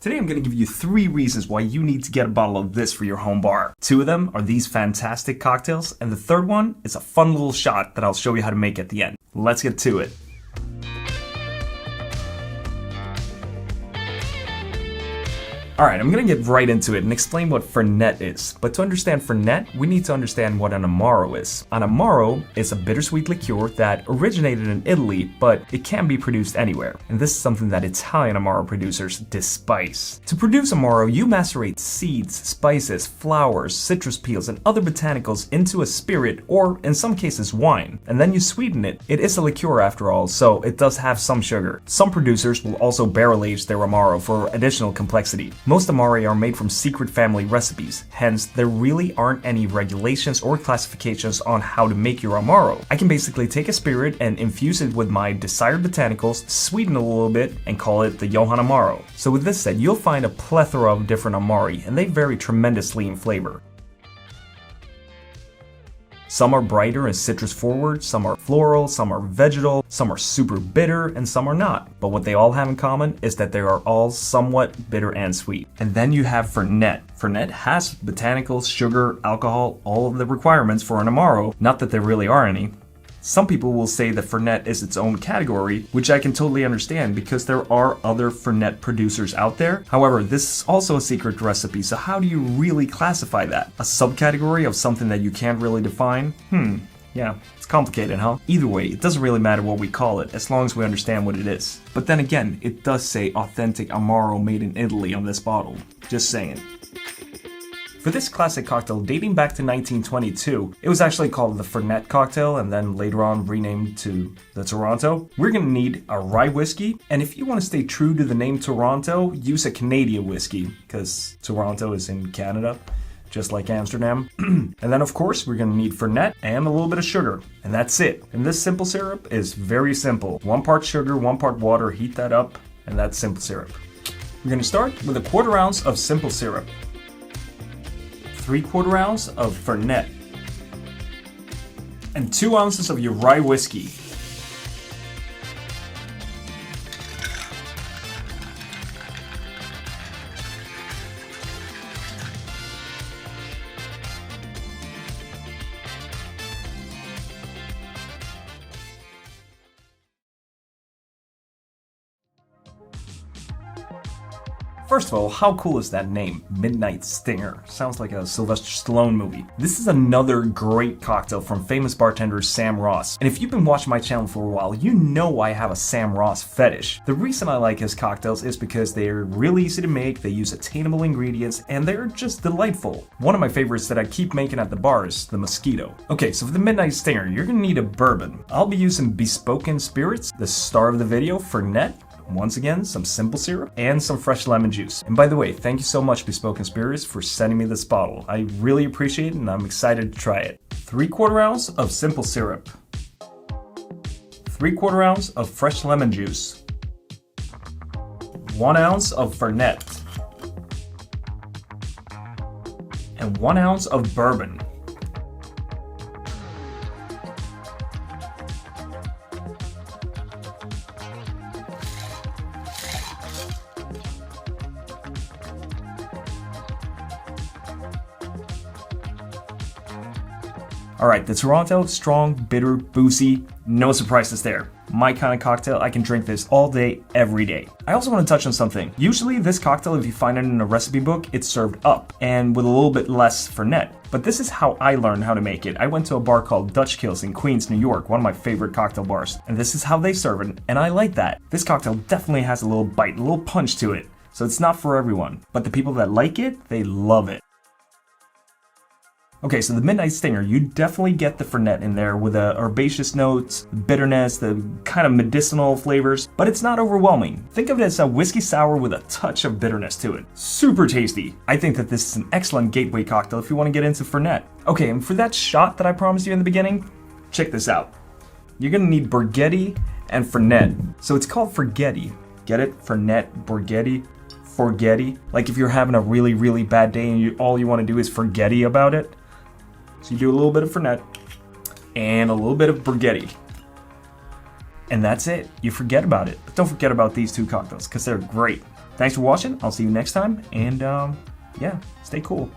Today I'm going to give you 3 reasons why you need to get a bottle of this for your home bar. 2 of them are these fantastic cocktails, and the 3rd one is a fun little shot that I'll show you how to make at the end. Let's get to it. Alright, I'm going to get right into it and explain what Fernet is. But to understand Fernet, we need to understand what an Amaro is. An Amaro is a bittersweet liqueur that originated in Italy, but it can be produced anywhere. And this is something that Italian Amaro producers despise. To produce Amaro, you macerate seeds, spices, flowers, citrus peels, and other botanicals into a spirit, or in some cases wine. And then you sweeten it. It is a liqueur after all, so it does have some sugar. Some producers will also barrel age their Amaro for additional complexity. Most Amari are made from secret family recipes, hence there really aren't any regulations or classifications on how to make your Amaro. I can basically take a spirit and infuse it with my desired botanicals, sweeten it a little bit, and call it the Johann Amaro. So with this said, you'll find a plethora of different Amari, and they vary tremendously in flavor. Some are brighter and citrus forward, some are floral, some are vegetal, some are super bitter, and some are not. But what they all have in common is that they are all somewhat bitter and sweet. And then you have Fernet. Fernet has botanicals, sugar, alcohol, all of the requirements for an Amaro, not that there really are any. Some people will say that Fernet is its own category, which I can totally understand because there are other Fernet producers out there. However, this is also a secret recipe, so how do you really classify that? A subcategory of something that you can't really define? Yeah, it's complicated, huh? Either way, it doesn't really matter what we call it, as long as we understand what it is. But then again, it does say authentic Amaro made in Italy on this bottle. Just saying. For this classic cocktail dating back to 1922, it was actually called the Fernet Cocktail and then later on renamed to the Toronto. We're going to need a Rye Whiskey, and if you want to stay true to the name Toronto, use a Canadian whiskey, because Toronto is in Canada, just like Amsterdam. And then of course we're going to need Fernet and a little bit of sugar, and that's it. And this simple syrup is very simple. 1 part sugar, 1 part water, heat that up, and that's simple syrup. We're going to start with a 1/4 ounce of simple syrup. 3/4 ounce of Fernet, and 2 ounces of your Rye Whiskey. First of all, how cool is that name? Midnight Stinger. Sounds like a Sylvester Stallone movie. This is another great cocktail from famous bartender Sam Ross. And if you've been watching my channel for a while, you know I have a Sam Ross fetish. The reason I like his cocktails is because they're really easy to make, they use attainable ingredients, and they're just delightful. One of my favorites that I keep making at the bar is the Mosquito. Okay, so for the Midnight Stinger, you're gonna need a bourbon. I'll be using Bespoken Spirits, the star of the video, Fernet. Once again, some simple syrup, and some fresh lemon juice. And by the way, thank you so much, Bespoken Spirits, for sending me this bottle. I really appreciate it, and I'm excited to try it. 3/4 ounce of simple syrup. 3/4 ounce of fresh lemon juice. 1 ounce of Fernet. And 1 ounce of bourbon. Alright, the Toronto, strong, bitter, boozy, no surprises there. My kind of cocktail, I can drink this all day, every day. I also want to touch on something. Usually this cocktail, if you find it in a recipe book, it's served up, and with a little bit less Fernet. But this is how I learned how to make it. I went to a bar called Dutch Kills in Queens, New York, one of my favorite cocktail bars. And this is how they serve it, and I like that. This cocktail definitely has a little bite, a little punch to it. So it's not for everyone. But the people that like it, they love it. Okay, so the Midnight Stinger, you definitely get the Fernet in there with the herbaceous notes, the bitterness, the kind of medicinal flavors, but it's not overwhelming. Think of it as a whiskey sour with a touch of bitterness to it. Super tasty. I think that this is an excellent gateway cocktail if you want to get into Fernet. Okay, and for that shot that I promised you in the beginning, check this out. You're gonna need Forgety and Fernet. So it's called Forgety. Get it? Fernet, Forgety. Forgety. Like if you're having a really, really bad day and all you want to do is forgetty about it. So you do a little bit of Fernet and a little bit of Forgety. And that's it. You forget about it. But don't forget about these 2 cocktails because they're great. Thanks for watching. I'll see you next time, and yeah, stay cool.